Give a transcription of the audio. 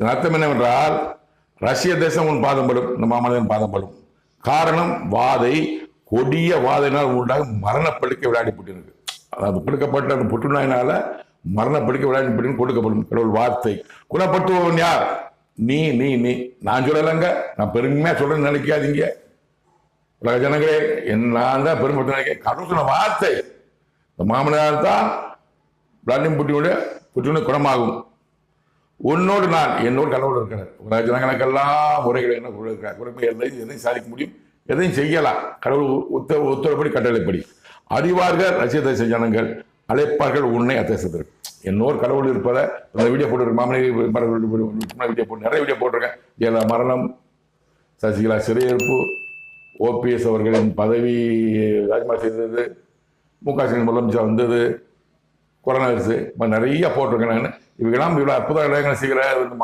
அர்த்தம் என்னவென்றால் ரஷ்ய தேசம் உன் பாதம்படும், இந்த மாமனிதன் பாதம்படும். காரணம் வாதை, கொடிய வாதையினால் உண்டாக மரணப்படுக்கை விளையாடி போட்டிருக்கு. அதாவது கொடுக்கப்பட்ட அந்த புற்றுநோயினால மரணப்படுக்கை விளையாடி போட்டி கொடுக்கப்படும் கடவுள் வார்த்தை. குணப்படுத்துபவன் யார்? நீ நீ நீ நான் சொல்லலைங்க, நான் பெருமையா சொல்றேன்னு நினைக்காதீங்க உலக ஜனங்களே. நான் தான் பெருமைப்பட்டு நினைக்கிறேன். கடவுள் சொன்ன வார்த்தை இந்த மாமனிதனால் தான் விளாண்டின் புற்றுநோய் குணமாகும். உன்னோடு நான், என்னோடு கடவுள் இருக்கிறார். உலக ஜனங்களுக்கெல்லாம் முறைகளை என்ன கொடுக்கிறார். குறைமை எதையும் சாதிக்க முடியும், எதையும் செய்யலாம். கடவுள் உத்தரப்படி கட்டளைப்படி அறிவார்கள். ரஷ்ய தேச ஜனங்கள் அழைப்பார்கள் உன்னை அத்தேசத்திற்கு. என்னோர் கடவுள் இருப்பதை அந்த வீடியோ போட்டு மாமனி வீடியோ போட்டு நிறைய வீடியோ போட்டிருக்கேன். ஜெயலலிதா மரணம், சசிகலா சிறையிருப்பு, ஓபிஎஸ் அவர்களின் பதவி ராஜினாமா செய்தது, முக ஸ்டாலின் முதலமைச்சர் வந்தது, கொரோனா வைரஸ், நிறைய போட்டிருக்கேன். நான் இவங்கெல்லாம் இவ்வளோ அற்புத இளைஞர்கள் செய்கிற